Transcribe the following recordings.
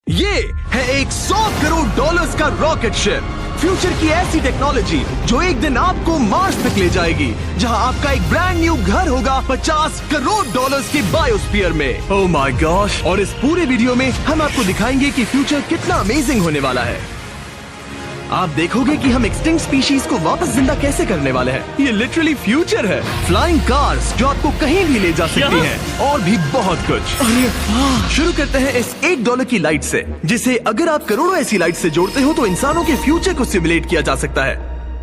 ये है एक 100 करोड़ डॉलर्स का रॉकेट शिप, फ्यूचर की ऐसी टेक्नोलॉजी जो एक दिन आपको मार्स तक ले जाएगी, जहां आपका एक ब्रांड न्यू घर होगा 50 करोड़ डॉलर्स के बायोस्फीयर में। Oh my gosh! और इस पूरे वीडियो में हम आपको दिखाएंगे कि फ्यूचर कितना अमेजिंग होने वाला है। आप देखोगे कि हम एक्सटिंक्ट स्पीशीज को वापस जिंदा कैसे करने वाले हैं। ये लिटरली फ्यूचर है। फ्लाइंग कार्स जो आपको कहीं भी ले जा सकती हैं, और भी बहुत कुछ। अरे वाह! शुरू करते हैं इस $1 की लाइट से, जिसे अगर आप करोड़ों ऐसी लाइट से जोड़ते हो तो इंसानों के फ्यूचर को सिमुलेट किया जा सकता है,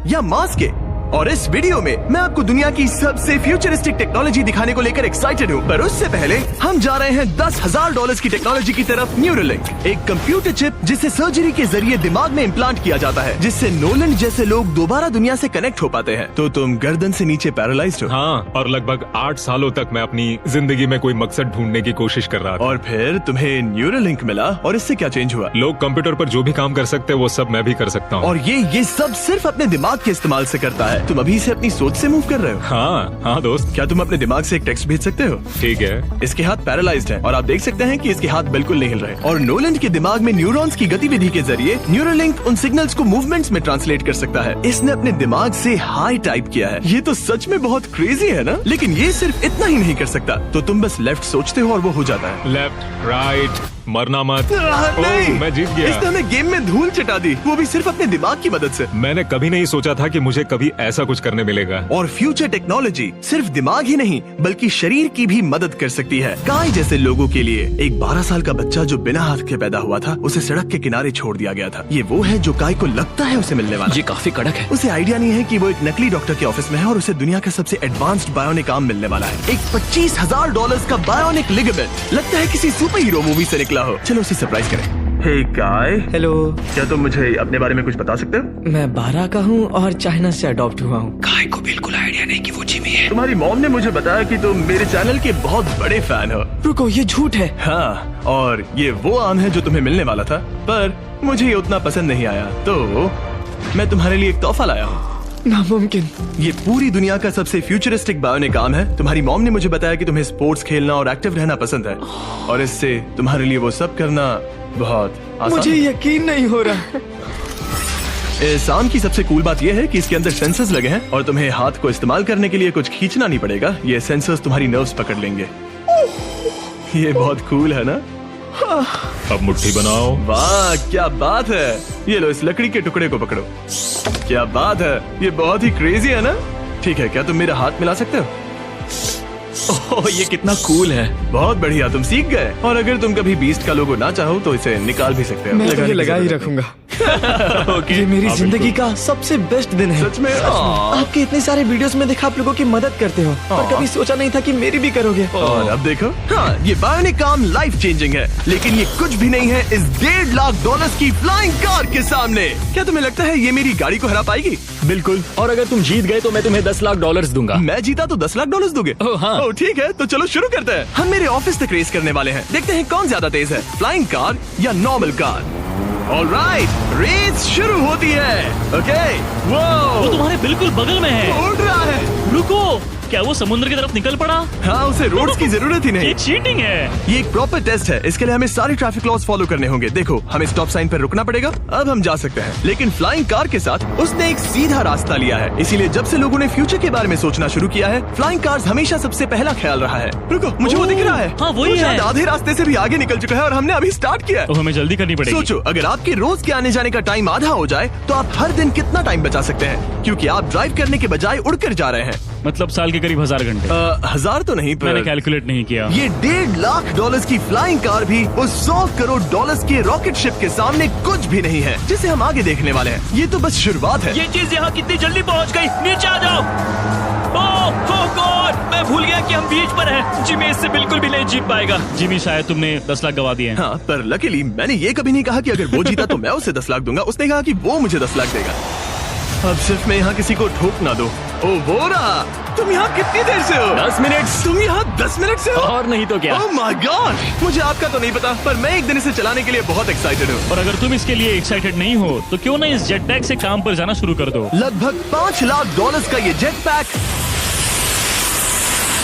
या मार्स के। और इस वीडियो में मैं आपको दुनिया की सबसे फ्यूचरिस्टिक टेक्नोलॉजी दिखाने को लेकर एक्साइटेड हूँ। पर उससे पहले हम जा रहे हैं $10,000 की टेक्नोलॉजी की तरफ। न्यूरोलिंक, एक कंप्यूटर चिप जिसे सर्जरी के जरिए दिमाग में इम्प्लांट किया जाता है, जिससे नोलन जैसे लोग दोबारा दुनिया से कनेक्ट हो पाते हैं। तो तुम गर्दन से नीचे पैरालाइज्ड हो। हाँ, और लगभग 8 सालों तक मैं अपनी जिंदगी में कोई मकसद ढूंढने की कोशिश कर रहा था। और फिर तुम्हें न्यूरोलिंक मिला, और इससे क्या चेंज हुआ? लोग कंप्यूटर पर जो भी काम कर सकते हैं वो सब मैं भी कर सकता हूँ। और ये सब सिर्फ अपने दिमाग के इस्तेमाल से करता है। तुम अभी से अपनी सोच से मूव कर रहे हो। हाँ दोस्त। क्या तुम अपने दिमाग से एक टेक्स्ट भेज सकते हो? ठीक है। इसके हाथ पैरालाइज्ड हैं, और आप देख सकते हैं कि इसके हाथ बिल्कुल नहीं हिल रहे। और नोलन के दिमाग में न्यूरॉन्स की गतिविधि के जरिए न्यूरोलिंक उन सिग्नल्स को मूवमेंट्स में ट्रांसलेट कर सकता है। इसने अपने दिमाग से हाई टाइप किया है। ये तो सच में बहुत क्रेजी है ना? लेकिन ये सिर्फ इतना ही नहीं कर सकता। तो तुम बस लेफ्ट सोचते हो और वो हो जाता है। लेफ्ट, राइट, मरना मत। नहीं, मैं जीत गया। इसने हमें गेम में धूल चटा दी, वो भी सिर्फ अपने दिमाग की मदद से। मैंने कभी नहीं सोचा था कि मुझे कभी ऐसा कुछ करने मिलेगा। और फ्यूचर टेक्नोलॉजी सिर्फ दिमाग ही नहीं बल्कि शरीर की भी मदद कर सकती है। काय जैसे लोगों के लिए एक 12 साल का बच्चा जो बिना हाथ के पैदा हुआ था, उसे सड़क के किनारे छोड़ दिया गया था। ये वो है जो काय को लगता है उसे मिलने वाला। ये काफी कड़क है। उसे आइडिया नहीं है कि वो एक नकली डॉक्टर के ऑफिस में है और उसे दुनिया का सबसे एडवांस्ड बायोनिक आर्म मिलने वाला है। एक $25,000 का बायोनिक लिगामेंट। लगता है किसी सुपर हीरो मूवी से निकला हो। चलो उसे सरप्राइज करें। हे काय, हेलो। क्या तुम मुझे अपने बारे में कुछ बता सकते हो? मैं 12 का हूँ और चाइना से अडॉप्ट हुआ हूँ। काय को बिल्कुल आइडिया नहीं कि वो जिमी है। तुम्हारी मॉम ने मुझे बताया कि तुम मेरे चैनल के बहुत बड़े फैन हो। रुको, ये झूठ है। हाँ, और ये वो आम है जो तुम्हें मिलने वाला था, पर मुझे ये उतना पसंद नहीं आया, तो मैं तुम्हारे लिए एक तोहफा लाया हूँ। नामुमकिन। ये पूरी दुनिया का सबसे फ्यूचरिस्टिक बायोनिक आर्म है। तुम्हारी मॉम ने मुझे बताया कि तुम्हें स्पोर्ट्स खेलना और एक्टिव रहना पसंद है, और इससे तुम्हारे लिए वो सब करना बहुत आसान मुझे है। यकीन नहीं हो रहा। इस आर्म की सबसे कूल बात यह है कि इसके अंदर सेंसर्स लगे हैं, और तुम्हें हाथ को इस्तेमाल करने के लिए कुछ खींचना नहीं पड़ेगा। ये सेंसर्स तुम्हारी नर्व्स पकड़ लेंगे। ये बहुत कूल है ना? अब मुट्ठी बनाओ। वाह, क्या बात है! ये लो, इस लकड़ी के टुकड़े को पकड़ो। क्या बात है! ये बहुत ही क्रेजी है ना? ठीक है, क्या तुम मेरा हाथ मिला सकते हो? ओह, ये कितना कूल है। बहुत बढ़िया, तुम सीख गए। और अगर तुम कभी बीस्ट का लोगो ना चाहो तो इसे निकाल भी सकते हो। मैं तो लगाने ये की लगा ही जरूरत रखूंगा। नहीं। ये मेरी हाँ, जिंदगी बिल्कुल। का सबसे बेस्ट दिन है। सच में? आपके इतने सारे वीडियोस में देखा आप लोगों की मदद करते हो, पर कभी सोचा नहीं था कि मेरी भी करोगे। और अब देखो, हाँ, ये बायोनिक आर्म लाइफ चेंजिंग है, लेकिन ये कुछ भी नहीं है इस $1.5 की फ्लाइंग कार के सामने। क्या तुम्हें लगता है ये मेरी गाड़ी को हरा पाएगी? बिल्कुल। और अगर तुम जीत गए तो मैं तुम्हें $10 लाख दूंगा। मैं जीता तो $10 लाख दोगे? ओह, हाँ। ओह, ठीक है, तो चलो शुरू करते हैं। हम मेरे ऑफिस तक रेस करने वाले हैं। देखते हैं कौन ज्यादा तेज है, फ्लाइंग कार या नॉर्मल कार। ऑलराइट, रेस शुरू होती है। ओके, वो तुम्हारे बिल्कुल बगल में है। उड़ रहा है। रुको, क्या वो समुद्र की तरफ निकल पड़ा? हाँ, उसे रोड्स की जरूरत ही नहीं। ये चीटिंग है। ये एक प्रॉपर टेस्ट है। इसके लिए हमें सारे ट्रैफिक लॉज फॉलो करने होंगे। देखो, हमें स्टॉप साइन पर रुकना पड़ेगा। अब हम जा सकते हैं, लेकिन फ्लाइंग कार के साथ उसने एक सीधा रास्ता लिया है। इसीलिए जब से लोगों ने फ्यूचर के बारे में सोचना शुरू किया है, फ्लाइंग कार्स हमेशा सबसे पहला ख्याल रहा है। रुको, मुझे वो दिख रहा है। हाँ, वही वो है। शायद आधे रास्ते से भी आगे निकल चुका है और हमने अभी स्टार्ट किया है। तो हमें जल्दी करनी पड़ेगी। सोचो, अगर आपके रोज के आने जाने का टाइम आधा हो जाए तो आप हर दिन कितना टाइम बचा सकते हैं, क्योंकि आप ड्राइव करने के बजाय उड़कर जा रहे हैं। मतलब साल के करीब 1000 घंटे। 1000 तो नहीं, मैंने पर कैलकुलेट नहीं किया। ये $1.5 लाख की फ्लाइंग कार भी उस $100 करोड़ के रॉकेट शिप के सामने कुछ भी नहीं है, जिसे हम आगे देखने वाले हैं। ये तो बस शुरुआत है। ये चीज यहाँ कितनी जल्दी पहुँच गई। नीचे आ जाओ। ओह गॉड, मैं भूल गया कि हम बीच पर हैं। जिमी इससे बिल्कुल भी नहीं जीत पाएगा। जिमी, शायद तुमने 10 लाख गवा दिए हैं। हाँ, पर लकीली मैंने ये कभी नहीं कहा कि अगर वो जीता तो मैं उसे 10 लाख दूंगा। उसने कहा कि वो मुझे 10 लाख देगा। अब सिर्फ मैं यहाँ किसी को ठोक ना दो। ओ वो रहा। तुम यहाँ कितनी देर से हो? 10 मिनट। तुम यहाँ 10 मिनट से हो? और नहीं तो क्या। ओह माय गॉड, मुझे आपका तो नहीं पता, पर मैं एक दिन इसे चलाने के लिए बहुत एक्साइटेड हूँ। और अगर तुम इसके लिए एक्साइटेड नहीं हो तो क्यों ना इस जेट पैक से काम पर जाना शुरू कर दो। लगभग $5 लाख का ये jet pack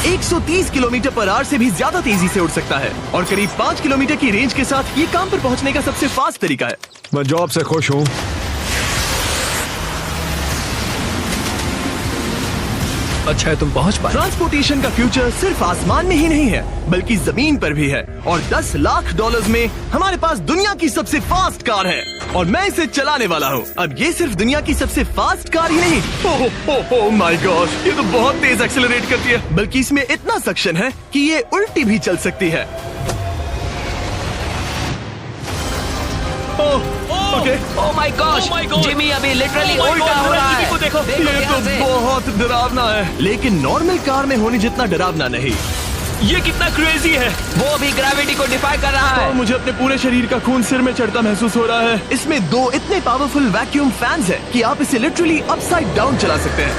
130 kilometre per hour से भी ज्यादा तेजी से उड़ सकता है और करीब 5 किलोमीटर की रेंज के साथ ये काम पर पहुंचने का सबसे फास्ट तरीका है। मैं जॉब से खुश हूँ। अच्छा है तुम पहुंच पाए। ट्रांसपोर्टेशन का फ्यूचर सिर्फ आसमान में ही नहीं है बल्कि जमीन पर भी है और 10 लाख डॉलर्स में हमारे पास दुनिया की सबसे फास्ट कार है और मैं इसे चलाने वाला हूँ। अब ये सिर्फ दुनिया की सबसे फास्ट कार ही नहीं, ओह माय गॉड, ये तो बहुत तेज एक्सेलरेट करती है, बल्कि इसमें इतना सक्शन है कि ये उल्टी भी चल सकती है। Okay, oh my gosh, Jimmy अभी लिटरली Oh my उल्टा God, हो रहा जिमी को है। देखो। ये ध्यान से। तो बहुत डरावना है, लेकिन नॉर्मल कार में होने जितना डरावना नहीं। ये कितना क्रेजी है। वो भी ग्रेविटी को डिफाई कर रहा और है। मुझे अपने पूरे शरीर का खून सिर में चढ़ता महसूस हो रहा है। इसमें 2 इतने पावरफुल वैक्यूम फैंस हैं कि आप इसे लिटरली अपसाइड डाउन चला सकते हैं।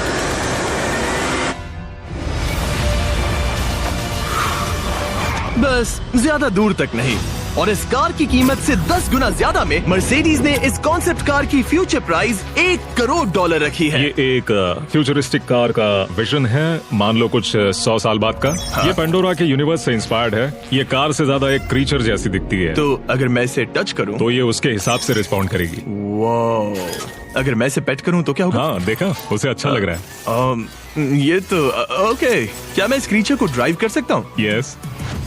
बस ज्यादा दूर तक नहीं। और इस कार की कीमत से 10 गुना ज्यादा में मर्सिडीज ने इस कॉन्सेप्ट कार की फ्यूचर प्राइस $1 करोड़ रखी है। ये एक फ्यूचरिस्टिक कार का विजन है, मान लो कुछ 100 साल बाद का। ये पेंडोरा के यूनिवर्स से इंस्पायर्ड है। ये कार से ज्यादा एक क्रीचर जैसी दिखती है, तो अगर मैं इसे टच करूं तो ये उसके हिसाब से रिस्पॉन्ड करेगी। वाह, अगर मैं इसे पेट करूं तो क्या होगा? हाँ देखा, उसे अच्छा लग रहा है। ये तो ओके, क्या मैं इस क्रीचर को ड्राइव कर सकता हूँ? यस।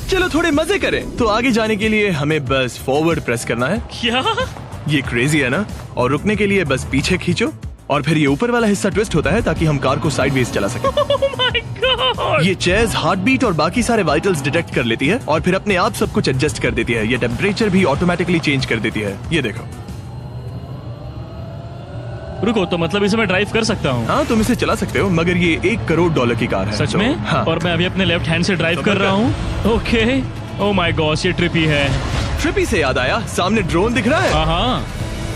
चलो थोड़े मजे करें। तो आगे जाने के लिए हमें बस फॉरवर्ड प्रेस करना है। क्या? ये क्रेजी है ना? और रुकने के लिए बस पीछे खींचो और फिर ये ऊपर वाला हिस्सा ट्विस्ट होता है ताकि हम कार को साइडवेज चला सकें। Oh my God! ये चेयर्स हार्ट बीट और बाकी सारे वाइटल्स डिटेक्ट कर लेती है और फिर अपने आप सब कुछ एडजस्ट कर देती है। ये टेम्परेचर भी ऑटोमेटिकली चेंज कर देती है। ये देखो। रुको, तो मतलब इसे मैं ड्राइव कर सकता हूँ? हाँ, तुम इसे चला सकते हो, मगर ये $1 करोड़ की कार है। सच तो, में? हाँ। और मैं अभी अपने लेफ्ट हैंड से ड्राइव तो कर मैं रहा हूँ। ओके। ओह माय गॉश, ये ट्रिपी है। ट्रिपी से याद आया, सामने ड्रोन दिख रहा है, हाँ।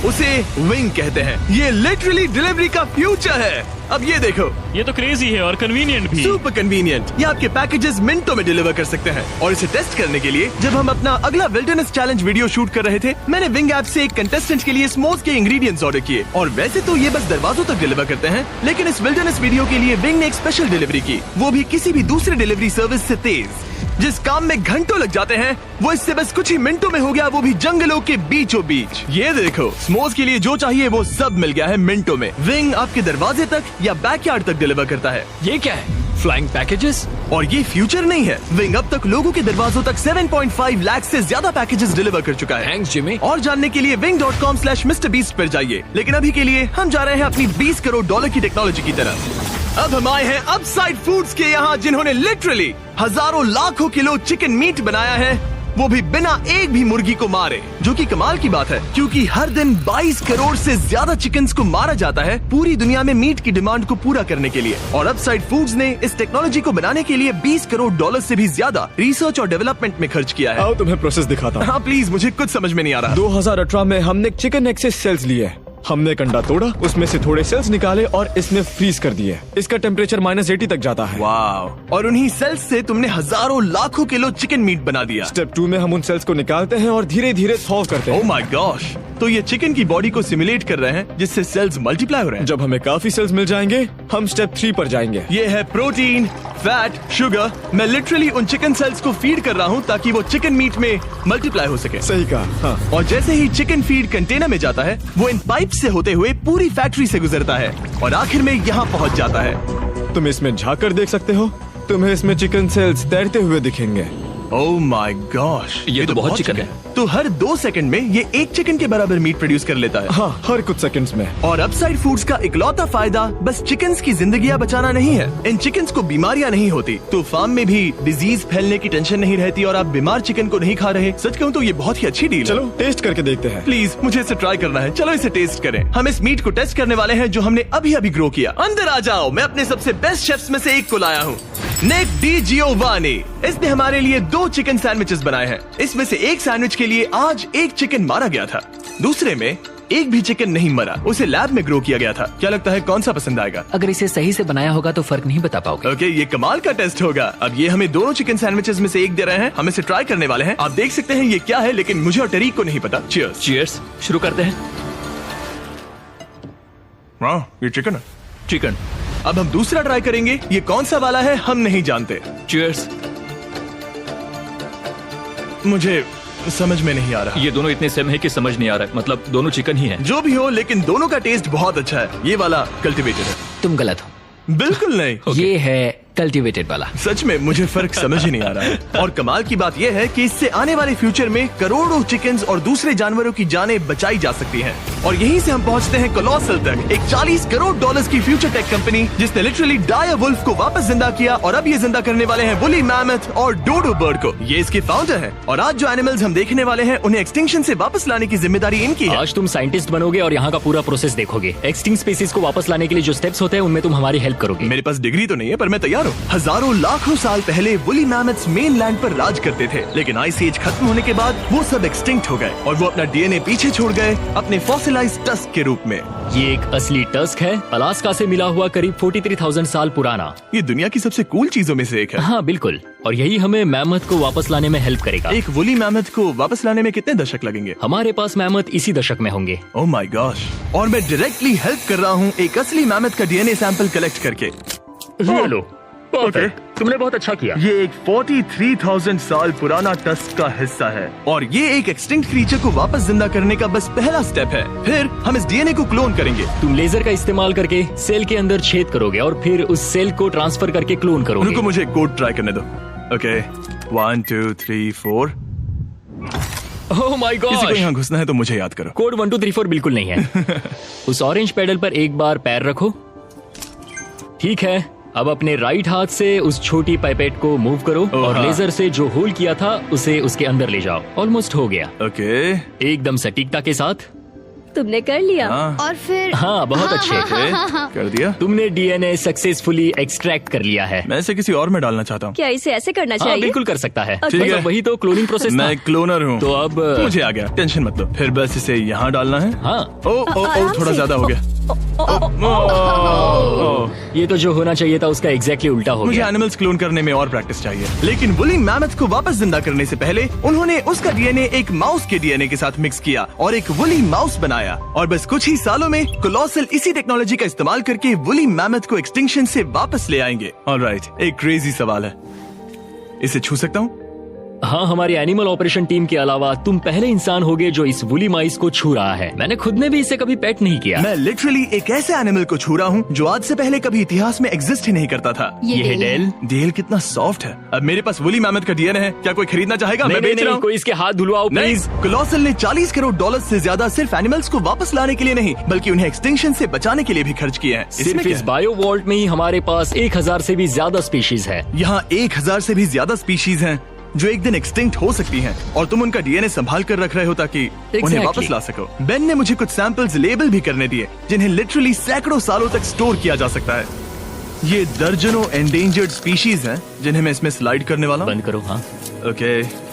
उसे विंग कहते हैं। ये लिटरली डिलीवरी का फ्यूचर है। अब ये देखो, ये तो क्रेजी है और कन्वीनियंट भी। Super convenient. ये आपके पैकेजेस मिनटों में डिलीवर कर सकते हैं। और इसे टेस्ट करने के लिए जब हम अपना अगला विल्डरनेस चैलेंज वीडियो शूट कर रहे थे, मैंने विंग ऐप से एक कंटेस्टेंट के लिए स्मोक के इंग्रेडिएंट्स ऑर्डर किए। और वैसे तो ये बस दरवाजों तक डिलीवर करते हैं, लेकिन इस विल्डरनेस वीडियो के लिए विंग ने एक स्पेशल डिलीवरी की, वो भी किसी भी दूसरे डिलीवरी सर्विस से तेज। जिस काम में घंटों लग जाते हैं, वो इससे बस कुछ ही मिनटों में हो गया, वो भी जंगलों के बीचों बीच। ये देखो, स्मोक के लिए जो चाहिए वो सब मिल गया है मिनटों में। विंग आपके दरवाजे तक या बैकयार्ड तक डिलीवर करता है। ये क्या है? Flying packages? और ये फ्यूचर नहीं है, विंग अब तक लोगों के दरवाजों तक 7.5 लाख से ज्यादा पैकेजेस डिलीवर कर चुका है। Thanks Jimmy. और जानने के लिए wing.com/MrBeast पर जाइए। लेकिन अभी के लिए हम जा रहे हैं अपनी $20 करोड़ की टेक्नोलॉजी की तरफ। अब हम आए हैं अपसाइड फूड्स के यहाँ, जिन्होंने लिटरली हजारों लाखों किलो चिकन मीट बनाया है, वो भी बिना एक भी मुर्गी को मारे, जो कि कमाल की बात है क्योंकि हर दिन 22 करोड़ से ज्यादा चिकन्स को मारा जाता है पूरी दुनिया में मीट की डिमांड को पूरा करने के लिए। और अपसाइड फूड्स ने इस टेक्नोलॉजी को बनाने के लिए $20 करोड़ से भी ज्यादा रिसर्च और डेवलपमेंट में खर्च किया है। आओ तुम्हें प्रोसेस दिखाता हूँ। हाँ प्लीज, मुझे कुछ समझ में नहीं आ रहा। 2018 में हमने चिकन एग से सेल्स लिए। हमने एक अंडा तोड़ा, उसमें से थोड़े सेल्स निकाले और इसमें फ्रीज कर दिए। इसका टेम्परेचर -80 तक जाता है। वाव! और उन्हीं सेल्स से तुमने हजारों लाखों किलो चिकन मीट बना दिया। स्टेप 2 में हम उन सेल्स को निकालते हैं और धीरे धीरे थॉ करते ओह हैं। My gosh! तो ये चिकन की बॉडी को सिमुलेट कर रहे हैं, जिससे सेल्स मल्टीप्लाई हो रहे हैं। जब हमें काफी सेल्स मिल जाएंगे, हम स्टेप 3 पर जाएंगे। ये है प्रोटीन, फैट, शुगर। मैं लिटरली उन चिकन सेल्स को फीड कर रहा हूँ ताकि वो चिकन मीट में मल्टीप्लाई हो सके। सही कहा, हाँ। और जैसे ही चिकन फीड कंटेनर में जाता है, वो इन पाइप से होते हुए पूरी फैक्ट्री से गुजरता है और आखिर में यहाँ पहुँच जाता है। तुम इसमें झाँक कर देख सकते हो। तुम्हें इसमें चिकन सेल्स तैरते हुए दिखेंगे। Oh my gosh! ये तो बहुत चिकन है। तो हर 2 सेकंड में ये 1 चिकन के बराबर मीट प्रोड्यूस कर लेता है। हाँ, हर कुछ सेकंड्स में। और अपसाइड फूड्स का इकलौता फायदा बस चिकन्स की जिंदगियां बचाना नहीं है। इन चिकन्स को बीमारियां नहीं होती, तो फार्म में भी डिजीज फैलने की टेंशन नहीं रहती और आप बीमार चिकन को नहीं खा रहे। सच कहूँ तो ये बहुत ही अच्छी डील है। चलो टेस्ट करके देखते हैं। प्लीज, मुझे इसे ट्राई करना है। चलो इसे टेस्ट करें। हम इस मीट को टेस्ट करने वाले हैं जो हमने अभी अभी ग्रो किया। अंदर आ जाओ, मैं अपने सबसे बेस्ट शेफ्स में से एक को लाया हूँ, निक डी जियोवानी। इसने हमारे लिए 2 चिकन सैंडविचेस बनाए हैं। इसमें से एक सैंडविच के लिए आज एक चिकन मारा गया था, दूसरे में एक भी चिकन नहीं मरा, उसे लैब में ग्रो किया गया था। क्या लगता है कौन सा पसंद आएगा? अगर इसे सही से बनाया होगा तो फर्क नहीं बता पाओगे। ओके, ये कमाल का टेस्ट होगा। अब ये हमें दोनों चिकन सैंडविचेस में से एक दे रहे हैं, हम इसे ट्राई करने वाले हैं। आप देख सकते हैं ये क्या है, लेकिन मुझे और टरीक को नहीं पता। चीयर्स। चीयर्स। शुरू करते हैं। वाह, ये चिकन है। चिकन। अब हम दूसरा ट्राई करेंगे। ये कौन सा वाला है हम नहीं जानते। चीयर्स। मुझे समझ में नहीं आ रहा। ये दोनों इतने सेम है कि समझ नहीं आ रहा है। मतलब दोनों चिकन ही हैं। जो भी हो, लेकिन दोनों का टेस्ट बहुत अच्छा है। ये वाला कल्टीवेटेड है। तुम गलत हो। बिल्कुल नहीं। ये है कल्टीवेटेड वाला। सच में मुझे फर्क समझ ही नहीं आ रहा है। और कमाल की बात यह है कि इससे आने वाले फ्यूचर में करोड़ों चिकन्स और दूसरे जानवरों की जानें बचाई जा सकती हैं। और यहीं से हम पहुंचते हैं कोलोसल तक, एक $40 करोड़ की फ्यूचर टेक कंपनी जिसने लिटरली डायर वुल्फ को वापस जिंदा किया और अब ये जिंदा करने वाले हैं वुली मैमथ और डोडो बर्ड को। ये इसके फाउंडर हैं और आज जो एनिमल्स हम देखने वाले हैं उन्हें एक्सटिंक्शन से वापस लाने की जिम्मेदारी इनकी है। आज तुम साइंटिस्ट बनोगे और यहाँ का पूरा प्रोसेस देखोगे। एक्सटिंक्ट स्पीसीज को वापस लाने के लिए जो स्टेप्स होते हैं उनमें तुम हमारी हेल्प करोगे। मेरे पास डिग्री तो नहीं है पर मैं तैयार हूँ। हजारों लाखों साल पहले वुली मैमथ्स मेनलैंड पर राज करते थे, लेकिन आइस एज खत्म होने के बाद वो सब एक्सटिंक्ट हो गए और वो अपना डीएनए पीछे छोड़ गए अपने फॉसिलाइज्ड टस्क के रूप में। ये एक असली टस्क है, अलास्का से मिला हुआ, करीब 43,000 साल पुराना। ये दुनिया की सबसे कूल चीजों में से एक है। हाँ बिल्कुल, और यही हमें मैमथ को वापस लाने में हेल्प करेगा। एक वुली मैमथ को वापस लाने में कितने दशक लगेंगे? हमारे पास मैमथ इसी दशक में होंगे। Oh my gosh. और मैं डायरेक्टली हेल्प कर रहा हूँ एक असली मैमथ का डीएनए सैंपल कलेक्ट करके। ये लो, perfect। तुमने बहुत अच्छा किया। ये एक 43,000 साल पुराना टस्क का हिस्सा है और ये एक एक्सटिंक्ट क्रीचर को वापस जिंदा करने का बस पहला स्टेप है। फिर हम इस डीएनए को क्लोन करेंगे। तुम लेजर का इस्तेमाल करके सेल के अंदर छेद करोगे और फिर उस सेल को ट्रांसफर करके क्लोन करोगे। रुको, मुझे कोड ट्राई करने दो। ओके, 1 2 3 4। ओह माय गॉड, किसी को यहाँ घुसना है तो मुझे याद करो। कोड 1 2 3 4 बिल्कुल नहीं है। उस ऑरेंज पेडल पर एक बार पैर रखो। ठीक है, अब अपने राइट हाथ से उस छोटी पाइपेट को मूव करो और हाँ। लेजर से जो होल किया था उसे उसके अंदर ले जाओ। ऑलमोस्ट हो गया। ओके, एकदम सटीकता के साथ। तुमने कर लिया। हाँ। और फिर हाँ, बहुत अच्छे। कर दिया। तुमने डीएनए सक्सेसफुली एक्सट्रैक्ट कर लिया है। मैं इसे किसी और में डालना चाहता हूँ। क्या इसे ऐसे करना हाँ चाहिए? बिल्कुल कर सकता है। ठीक है। वही तो क्लोनिंग प्रोसेस था। मैं क्लोनर हूँ तो अब मुझे आ गया, टेंशन मत लो। फिर बस इसे यहाँ डालना है। हाँ, ओ ओ ओ आराम थोड़ा से। ज्यादा हो गया। ये तो जो होना चाहिए था उसका एग्जैक्टली उल्टा हो मुझे गया। एनिमल्स क्लोन करने में और प्रैक्टिस चाहिए। लेकिन वुली मैमथ को वापस जिंदा करने से पहले उन्होंने उसका डीएनए एक माउस के डीएनए के साथ मिक्स किया और एक वुली माउस बनाया। और बस कुछ ही सालों में कोलोसल इसी टेक्नोलॉजी का इस्तेमाल करके वुली मैमथ को एक्सटिंक्शन से वापस ले आएंगे। ऑलराइट, एक क्रेजी सवाल है, इसे छू सकता हूँ? हाँ, हमारी एनिमल ऑपरेशन टीम के अलावा तुम पहले इंसान होगे जो इस वुली माइस को छू रहा है। मैंने खुद ने भी इसे कभी पेट नहीं किया। मैं लिटरली एक ऐसे एनिमल को छू रहा हूँ जो आज से पहले कभी इतिहास में एग्जिस्ट ही नहीं करता था। ये है डेल। डेल कितना सॉफ्ट है। अब मेरे पास वुली मैमथ का डीएनए है, क्या कोई खरीदना चाहेगा? मैं बेच रहा हूँ। कोई इसके हाथ धुलवाओ प्लीज। कोलोसल ने $40 करोड़ से ज्यादा सिर्फ एनिमल्स को वापस लाने के लिए नहीं बल्कि उन्हें एक्सटिंक्शन से बचाने के लिए भी खर्च किए हैं। इसमें सिर्फ क्या इस है? बायो वॉल्ट में ही हमारे पास 1000 से भी ज्यादा स्पीशीज है। यहाँ 1000 से भी ज्यादा स्पीशीज हैं जो एक दिन एक्सटिंक्ट हो सकती हैं और तुम उनका डीएनए संभाल कर रख रहे हो ताकि उन्हें Exactly. वापस ला सको। बेन ने मुझे कुछ सैंपल्स लेबल भी करने दिए जिन्हें लिटरली सैकड़ों सालों तक स्टोर किया जा सकता है। ये दर्जनों एंडेंजर्ड स्पीशीज हैं जिन्हें मैं इसमें स्लाइड करने वाला हूँ। बंद करो। हाँ, ओके,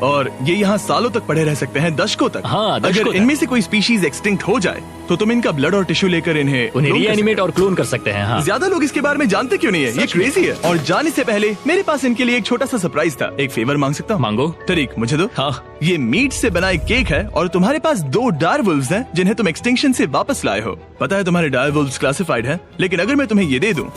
और ये यहाँ सालों तक पड़े रह सकते हैं, दशकों तक। हाँ, दशकों अगर तक। इनमें से कोई स्पीशीज एक्सटिंक्ट हो जाए तो तुम इनका ब्लड और टिश्यू लेकर उन्हें clone कर सकते रीएनिमेट और क्लोन कर सकते हैं। हाँ, हो। ज्यादा लोग इसके बारे में जानते क्यों नहीं है? ये क्रेजी है। और जाने से पहले मेरे पास इनके लिए एक छोटा सा सरप्राइज था। एक फेवर मांग सकता हूँ? मांगो। तरीक मुझे दो। हाँ। ये मीट से बना एक केक है और तुम्हारे पास 2 डायरवुल्व्स हैं जिन्हें तुम एक्सटिंक्शन से वापस लाए हो। पता है तुम्हारे डायरवुल्व्स क्लासिफाइड हैं, लेकिन अगर मैं तुम्हें ये दे दूं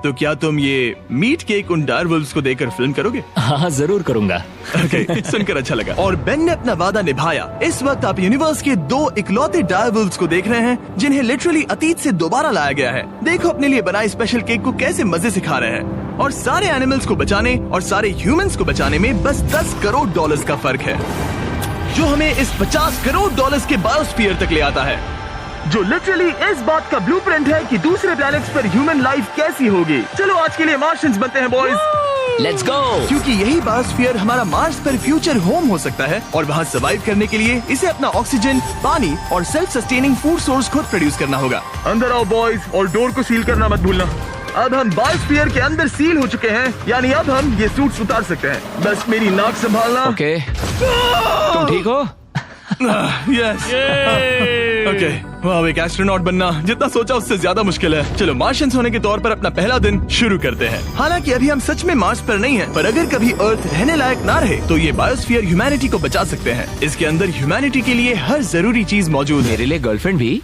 तो क्या तुम ये मीट केक उन डायरवुल्व्स को देकर फिल्म करोगे? हाँ जरूर करूंगा। ओके, सुनकर अच्छा लगा। और बेन ने अपना वादा निभाया। इस वक्त आप यूनिवर्स के 2 इकलौते डायरवुल्व्स को देख रहे हैं जिन्हें लिटरली अतीत से दोबारा लाया गया है। देखो अपने लिए बनाए स्पेशल केक को कैसे मजे से खा रहे हैं। और सारे एनिमल्स को बचाने और सारे ह्यूमंस को बचाने में बस $10 करोड़ का फर्क है, जो हमें इस $50 करोड़ के बायोस्फीयर तक ले आता है, जो लिटरली इस बात का ब्लूप्रिंट है कि दूसरे प्लैनेट्स पर ह्यूमन लाइफ कैसी होगी। चलो आज के लिए मार्शियंस बनते हैं बॉयज। Let's go. क्योंकि यही बायोस्फीयर हमारा मार्स पर फ्यूचर होम हो सकता है और वहाँ सर्वाइव करने के लिए इसे अपना ऑक्सीजन, पानी और सेल्फ सस्टेनिंग फूड सोर्स खुद प्रोड्यूस करना होगा। अंदर आओ बॉयज और डोर को सील करना मत भूलना। अब हम बायोस्फीयर के अंदर सील हो चुके हैं, यानी अब हम ये सूट्स उतार सकते हैं। बस मेरी नाक संभालना। ओके, तुम ठीक हो? यस। ओके, वाह, एक एस्ट्रोनॉट बनना जितना सोचा उससे ज्यादा मुश्किल है। चलो मार्शियंस होने के तौर पर अपना पहला दिन शुरू करते हैं। हालांकि अभी हम सच में मार्स पर नहीं हैं, पर अगर कभी अर्थ रहने लायक ना रहे तो ये बायोस्फीयर ह्यूमैनिटी को बचा सकते हैं। इसके अंदर ह्यूमैनिटी के लिए हर जरूरी चीज मौजूद है। मेरे लिए गर्लफ्रेंड भी?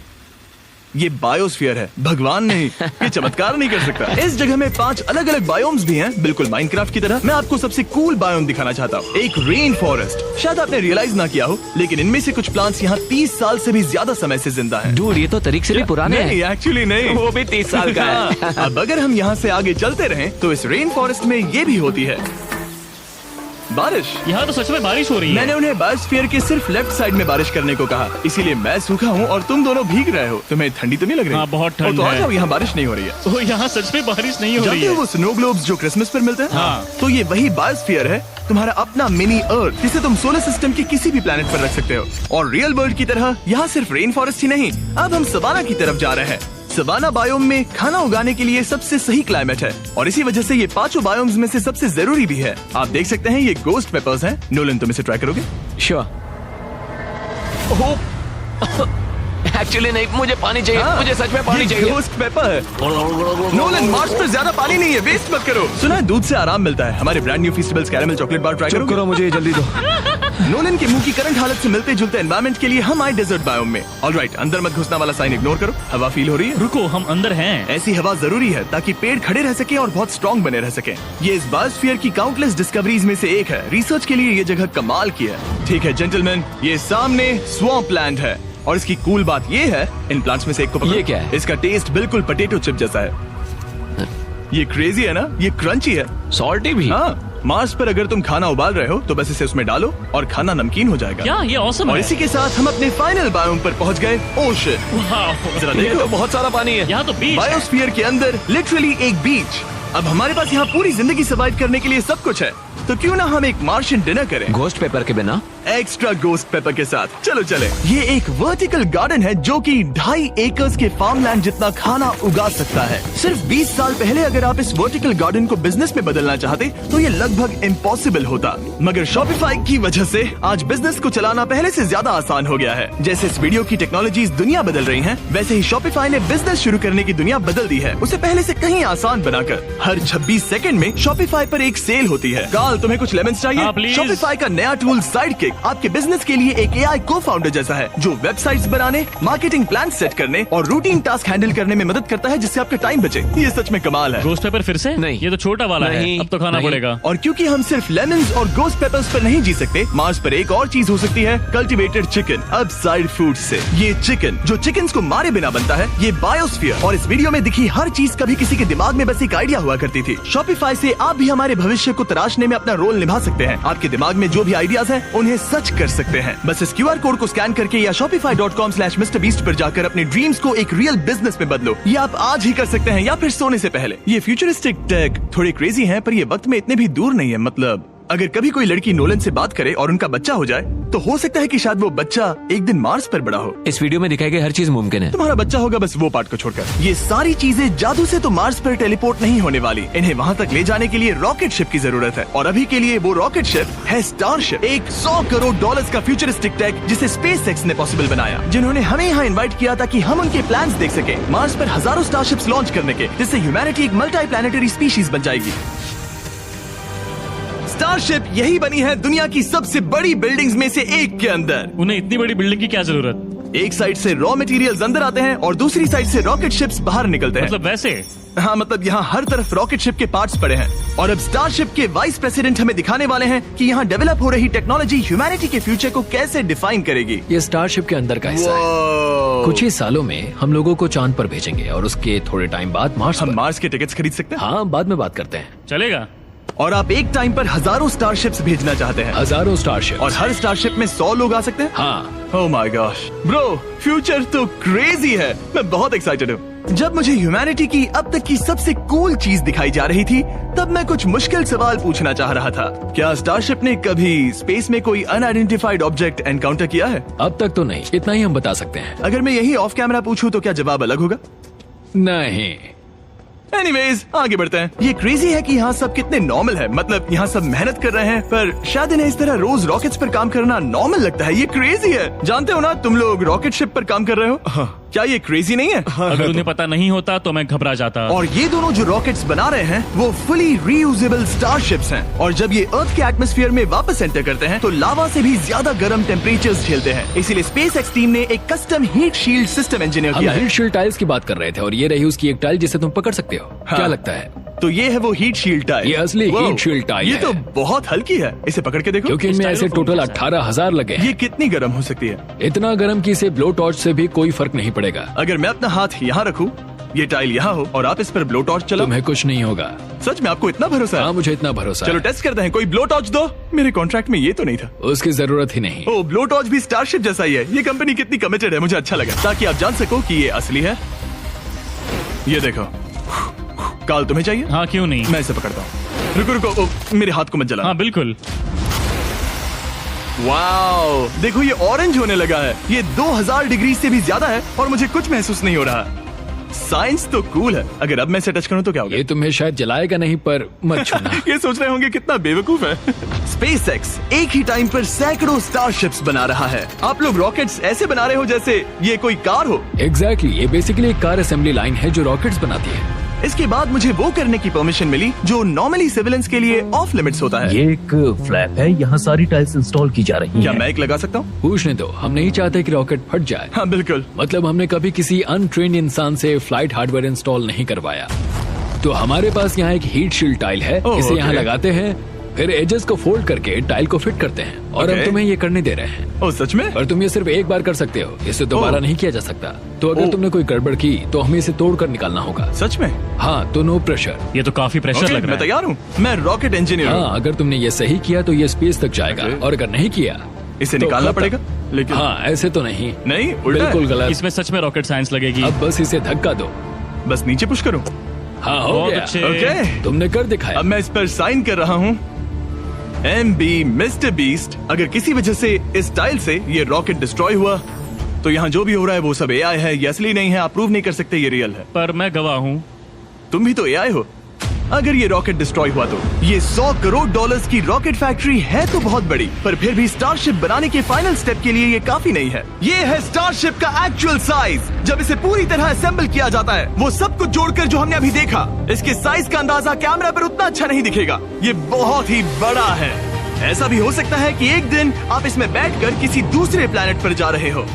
ये बायोस्फीयर है, भगवान नहीं, ये चमत्कार नहीं कर सकता। इस जगह में 5 अलग अलग बायोम्स भी हैं, बिल्कुल माइनक्राफ्ट की तरह। मैं आपको सबसे कूल बायोम दिखाना चाहता हूँ, एक रेन फॉरेस्ट। शायद आपने रियलाइज ना किया हो, लेकिन इनमें से कुछ प्लांट्स यहाँ 30 साल से भी ज्यादा समय से जिंदा हैं। डूड, ये तो तरीक से भी पुराने नहीं, हैं। एक्चुअली नहीं, वो भी 30 साल का है। अब अगर हम यहाँ से आगे चलते रहें तो इस रेन फॉरेस्ट में ये भी होती है बारिश। यहाँ तो सच में बारिश हो रही है। मैंने उन्हें बायोस्फीयर के सिर्फ लेफ्ट साइड में बारिश करने को कहा, इसीलिए मैं सूखा हूँ और तुम दोनों भीग रहे हो। तुम्हें ठंडी तो नहीं लग रही? हाँ, बहुत ठंड तो आ है। जाओ, यहाँ बारिश नहीं हो रही है। ओ, यहाँ सच में बारिश नहीं हो रही जानते हो है। वो स्नो ग्लोब्स जो क्रिसमस पर मिलते हैं? हाँ। तो ये वही बायोस्फीयर है, तुम्हारा अपना मिनी अर्थ, जिसे तुम सोलर सिस्टम के किसी भी प्लेनेट पर रख सकते हो। और रियल वर्ल्ड की तरह यहाँ सिर्फ रेन फॉरेस्ट ही नहीं, अब हम सवाना की तरफ जा रहे हैं। सवाना बायोम में खाना उगाने के लिए सबसे सही क्लाइमेट है और इसी वजह से ये 5 बायोम्स में से सबसे जरूरी भी है। आप देख सकते हैं ये गोस्ट पेपर्स हैं। नोलन, तुम इसे ट्राई करोगे? श्योर। एक्चुअली नहीं, मुझे पानी चाहिए। हाँ, मुझे सच में पानी ये चाहिए। गोस्ट पेपर है। नोलन, मार्स पर ज्यादा पानी नहीं है, वेस्ट मत करो। सुना है दूध से आराम मिलता है। हमारे brand new Feastables caramel chocolate bar try चुप करो, मुझे जल्दी दो। नोलन के मुंह की करंट हालत से मिलते जुलते एनवायरमेंट के लिए हम आए डेजर्ट बायोम में। ऑलराइट, अंदर मत घुसना वाला साइन इग्नोर करो। हवा फील हो रही है? रुको, हम अंदर हैं। ऐसी हवा जरूरी है ताकि पेड़ खड़े रह सके और बहुत स्ट्रॉन्ग बने रह सके। ये इस बायोस्फीयर की काउंटलेस डिस्कवरीज में से एक है। रिसर्च के लिए ये जगह कमाल की है। ठीक है जेंटलमैन, ये सामने स्वैम्प लैंड है और इसकी कूल बात ये है, इन प्लांट्स में से एक को पकड़ो। ये क्या है? इसका टेस्ट बिल्कुल पोटैटो चिप जैसा है। ये क्रेजी है ना? ये क्रंची है। सॉल्टी भी। हाँ, मार्स पर अगर तुम खाना उबाल रहे हो तो बस इसे उसमें डालो और खाना नमकीन हो जाएगा। क्या ये ऑसम और है? इसी के साथ हम अपने फाइनल बायोम पर पहुंच गए, ओशन। वाह, जरा ये देखो, तो बहुत सारा पानी है। यहाँ तो बीच है। बायोस्फीयर के अंदर लिटरली एक बीच। अब हमारे पास यहाँ पूरी जिंदगी सर्वाइव करने के लिए सब कुछ है, तो क्यों ना हम एक मार्शियन डिनर करें घोस्ट पेपर के बिना। एक्स्ट्रा गोस्ट पेपर के साथ। चलो चले। ये एक वर्टिकल गार्डन है जो कि 2.5 एकर्स के फार्मलैंड जितना खाना उगा सकता है। सिर्फ 20 साल पहले अगर आप इस वर्टिकल गार्डन को बिजनेस में बदलना चाहते तो ये लगभग इम्पॉसिबल होता, मगर शॉपिफाई की वजह से आज बिजनेस को चलाना पहले से ज्यादा आसान हो गया है। जैसे इस वीडियो की टेक्नोलॉजीज दुनिया बदल रही हैं, वैसे ही शॉपिफाई ने बिजनेस शुरू करने की दुनिया बदल दी है, उसे पहले से कहीं आसान बनाकर। हर 26 सेकंड में शॉपिफाई पर एक सेल होती है। काल, तुम्हें कुछ लेमन्स चाहिए? हाँ, प्लीज। शॉपिफाई का नया टूल साइडकिक आपके बिजनेस के लिए एक AI को-फाउंडर जैसा है, जो वेबसाइट्स बनाने, मार्केटिंग प्लान सेट करने और रूटीन टास्क हैंडल करने में मदद करता है, जिससे आपका टाइम बचे। ये सच में कमाल है। गोस्ट पेपर फिर से? नहीं। ये तो छोटा वाला है, नहीं, अब तो खाना नहीं। पड़ेगा। और क्योंकि हम सिर्फ लेमन्स और गोस्ट पेपर्स पर नहीं जी सकते, मार्स पर एक और चीज हो सकती है, कल्टीवेटेड चिकन, अब साइड फूड से। ये चिकन जो चिकन्स को मारे बिना बनता है, ये बायोस्फीयर और इस वीडियो में दिखी हर चीज कभी किसी के दिमाग में बस एक आइडिया हुआ करती थी। शॉपिफाई से आप भी हमारे भविष्य को तराशने में अपना रोल निभा सकते हैं। आपके दिमाग में जो भी आइडियाज हैं, उन्हें सच कर सकते हैं। बस इस QR कोड को स्कैन करके या shopify.com/MrBeast पर जाकर अपने ड्रीम्स को एक रियल बिजनेस में बदलो। ये आप आज ही कर सकते हैं या फिर सोने से पहले। ये फ्यूचरिस्टिक टेक थोड़े क्रेजी हैं, पर ये वक्त में इतने भी दूर नहीं है। मतलब अगर कभी कोई लड़की नोलन से बात करे और उनका बच्चा हो जाए, तो हो सकता है कि शायद वो बच्चा एक दिन मार्स पर बड़ा हो। इस वीडियो में दिखाई गई हर चीज मुमकिन है। तुम्हारा बच्चा होगा, बस वो पार्ट को छोड़कर। ये सारी चीजें जादू से तो मार्स पर टेलीपोर्ट नहीं होने वाली। इन्हें वहाँ तक ले जाने के लिए रॉकेट शिप की जरूरत है, और अभी के लिए वो रॉकेट शिप है स्टारशिप, एक $100 करोड़ का फ्यूचरिस्टिक टेक जिसे स्पेसएक्स ने पॉसिबल बनाया, जिन्होंने हमें यहाँ इन्वाइट किया ताकि हम उनके प्लान्स देख सके मार्स पर हजारों स्टारशिप्स लॉन्च करने के, जिससे ह्यूमैनिटी एक मल्टी प्लैनेटरी स्पीशीज बन जाएगी। स्टारशिप यही बनी है दुनिया की सबसे बड़ी बिल्डिंग्स में से एक के अंदर। उन्हें इतनी बड़ी बिल्डिंग की क्या जरूरत? एक साइड से रॉ मटेरियल्स अंदर आते हैं और दूसरी साइड से रॉकेट शिप्स बाहर निकलते हैं। मतलब वैसे? हाँ, मतलब यहाँ हर तरफ रॉकेट शिप के पार्ट्स पड़े हैं। और अब स्टारशिप के वाइस प्रेसिडेंट हमें दिखाने वाले हैं कि यहाँ डेवलप हो रही टेक्नोलॉजी ह्यूमैनिटी के फ्यूचर को कैसे डिफाइन करेगी। ये स्टारशिप के अंदर का हिस्सा है। कुछ ही सालों में हम लोगों को चांद पर भेजेंगे और उसके थोड़े टाइम बाद मार्स हम पर। मार्स के टिकट्स खरीद सकते हैं। हाँ, बाद में बात करते हैं। चलेगा। और आप एक टाइम पर हजारों स्टारशिप्स भेजना चाहते हैं, हजारों स्टारशिप और हर स्टारशिप में 100 लोग आ सकते हैं। हाँ। Oh my gosh bro, future तो क्रेजी है। मैं बहुत एक्साइटेड हूँ। जब मुझे ह्यूमैनिटी की अब तक की सबसे कूल चीज दिखाई जा रही थी, तब मैं कुछ मुश्किल सवाल पूछना चाह रहा था। क्या स्टारशिप ने कभी स्पेस में कोई अनआइडेंटिफाइड ऑब्जेक्ट एनकाउंटर किया है? अब तक तो नहीं, इतना ही हम बता सकते हैं। अगर मैं यही ऑफ कैमरा पूछूं तो क्या जवाब अलग होगा? नहीं। एनीवेज, आगे बढ़ते हैं। ये क्रेजी है कि यहाँ सब कितने नॉर्मल है। मतलब यहाँ सब मेहनत कर रहे हैं, पर शायद इन्हें इस तरह रोज रॉकेट्स पर काम करना नॉर्मल लगता है। ये क्रेजी है। जानते हो ना, तुम लोग रॉकेट शिप पर काम कर रहे हो। हाँ। क्या ये क्रेजी नहीं है? अगर उन्हें पता नहीं होता तो मैं घबरा जाता। और ये दोनों जो रॉकेट्स बना रहे हैं वो फुली रीयूजेबल स्टारशिप्स हैं और जब ये अर्थ के एटमॉस्फेयर में वापस एंटर करते हैं तो लावा से भी ज्यादा गर्म टेम्परेचर्स झेलते हैं। इसीलिए स्पेसएक्स टीम ने एक custom heat shield system engineer हम किया है। हीट शील्ड टाइल्स की बात कर रहे थे और ये रही उसकी एक टाइल जिसे तुम पकड़ सकते हो। क्या लगता है? तो ये है वो हीट शील्ड टाइल। ये असली Wow, हीट शील्ड टाइल ये है। तो बहुत हल्की है, इसे पकड़ के देखो। क्योंकि इनमें ऐसे टोटल 18,000 लगे हैं। ये कितनी गर्म हो सकती है? इतना गर्म कि इसे ब्लो टॉर्च से भी कोई फर्क नहीं पड़ेगा। अगर मैं अपना हाथ यहाँ रखूं, ये टाइल यहाँ हो और आप इस पर ब्लो टॉर्च चलाओ, तुम्हें कुछ नहीं होगा। सच में आपको इतना भरोसा हाँ, है? मुझे इतना भरोसा चलो है। टेस्ट करते हैं। कोई ब्लो टॉर्च दो। मेरे कॉन्ट्रैक्ट में ये तो नहीं था। उसकी जरूरत ही नहीं। ओ, ब्लो टॉर्च भी स्टारशिप जैसा ही है। ये कंपनी कितनी कमिटेड है, मुझे अच्छा लगा, ताकि आप जान सको कि ये असली है। ये देखो, काल तुम्हें चाहिए? हाँ, क्यों नहीं। मैं इसे पकड़ता हूँ। रुको रुको, ओ, मेरे हाथ को मत जला। हाँ बिल्कुल। वाओ, देखो ये ऑरेंज होने लगा है। ये 2000 डिग्री से भी ज्यादा है और मुझे कुछ महसूस नहीं हो रहा। साइंस तो कूल है। अगर अब मैं इसे टच करूं तो क्या होगा? ये तुम्हें शायद जलाएगा नहीं, पर मत छूना। ये सोच रहे होंगे कितना बेवकूफ है। स्पेसएक्स एक ही टाइम पर सैकड़ों स्टारशिप्स बना रहा है। आप लोग रॉकेट्स ऐसे बना रहे हो जैसे ये कोई कार हो। एग्जैक्टली, ये बेसिकली एक कार असेंबली लाइन है जो रॉकेट्स बनाती है। इसके बाद मुझे वो करने की परमिशन मिली जो नॉर्मली सिविलियंस के लिए ऑफ लिमिट्स होता है। ये एक फ्लैप है, यहाँ सारी टाइल्स इंस्टॉल की जा रही क्या हैं। मैं एक लगा सकता हूँ? पूछने दो, हम नहीं चाहते कि रॉकेट फट जाए। हाँ बिल्कुल। मतलब हमने कभी किसी अनट्रेन्ड इंसान से फ्लाइट हार्डवेयर इंस्टॉल नहीं करवाया। तो हमारे पास यहाँ एक हीट शील्ड टाइल है। ओह, इसे यहाँ ओके। लगाते हैं, फिर एजेस को फोल्ड करके टाइल को फिट करते हैं और ओके। हम तुम्हें ये करने दे रहे हैं। ओ सच में? पर तुम ये सिर्फ एक बार कर सकते हो, इसे दोबारा ओह। नहीं किया जा सकता। तो अगर ओह। तुमने कोई गड़बड़ की तो हमें इसे तोड़ कर निकालना होगा। सच में? हाँ, तो नो प्रेशर। ये तो काफी प्रेशर ओके, लग रहा मैं है। तैयार हूँ। मैं रॉकेट इंजीनियर हूँ। हाँ, अगर तुमने ये सही किया तो ये स्पेस तक जाएगा ओके। और अगर नहीं किया इसे तो निकालना खत्म। पड़ेगा? लेकिन हाँ, ऐसे तो नहीं। नहीं, उल्टा है। बिल्कुल गलत। इसमें सच में रॉकेट साइंस लगेगी। अब बस इसे धक्का दो। बस नीचे पुश करूँ? हाँ, हो बहुत गया। अच्छे। ओके, तुमने कर दिखाया। अब मैं इस पर साइन कर रहा हूँ। MB mister beast. अगर किसी वजह से इस टाइल से ये रॉकेट डिस्ट्रॉय हुआ तो यहाँ जो भी हो रहा है वो सब AI है, ये असली नहीं है। आप प्रूव नहीं कर सकते ये रियल है। पर मैं गवाह हूँ। तुम भी तो AI हो। अगर ये रॉकेट डिस्ट्रॉय हुआ तो ये $100 करोड़ की रॉकेट फैक्ट्री है तो बहुत बड़ी, पर फिर भी स्टारशिप बनाने के फाइनल स्टेप के लिए ये काफी नहीं है। ये है स्टारशिप का एक्चुअल साइज। जब इसे पूरी तरह असेंबल किया जाता है, वो सब कुछ जोड़कर जो हमने अभी देखा, इसके साइज का अंदाजा कैमरा पर उतना अच्छा नहीं दिखेगा। ये बहुत ही बड़ा है। ऐसा भी हो सकता है कि एक दिन आप इसमें बैठकर किसी दूसरे प्लेनेट पर जा रहे हो।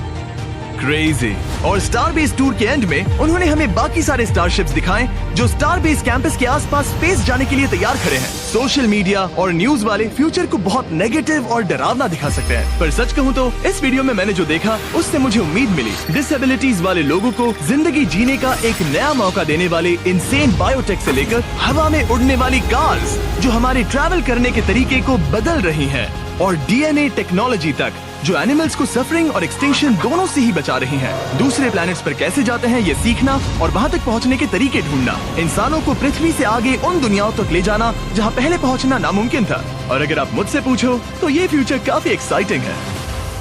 क्रेजी। और स्टारबेस टूर के एंड में उन्होंने हमें बाकी सारे स्टारशिप्स दिखाए जो स्टारबेस कैंपस के आसपास स्पेस जाने के लिए तैयार खड़े हैं। सोशल मीडिया और न्यूज वाले फ्यूचर को बहुत नेगेटिव और डरावना दिखा सकते हैं, पर सच कहूँ तो इस वीडियो में मैंने जो देखा उससे मुझे उम्मीद मिली। डिसेबिलिटीज वाले लोगों को जिंदगी जीने का एक नया मौका देने वाले इंसेन बायोटेक से लेकर हवा में उड़ने वाली कार्स जो हमारे ट्रैवल करने के तरीके को बदल रही है, और DNA टेक्नोलॉजी तक जो एनिमल्स को सफरिंग और एक्सटिंक्शन दोनों से ही बचा रही हैं। दूसरे प्लैनेट्स पर कैसे जाते हैं ये सीखना और वहां तक पहुंचने के तरीके ढूंढना, इंसानों को पृथ्वी से आगे उन दुनियाओं तक ले जाना जहां पहले पहुंचना नामुमकिन था। और अगर आप मुझसे पूछो तो ये फ्यूचर काफी एक्साइटिंग है।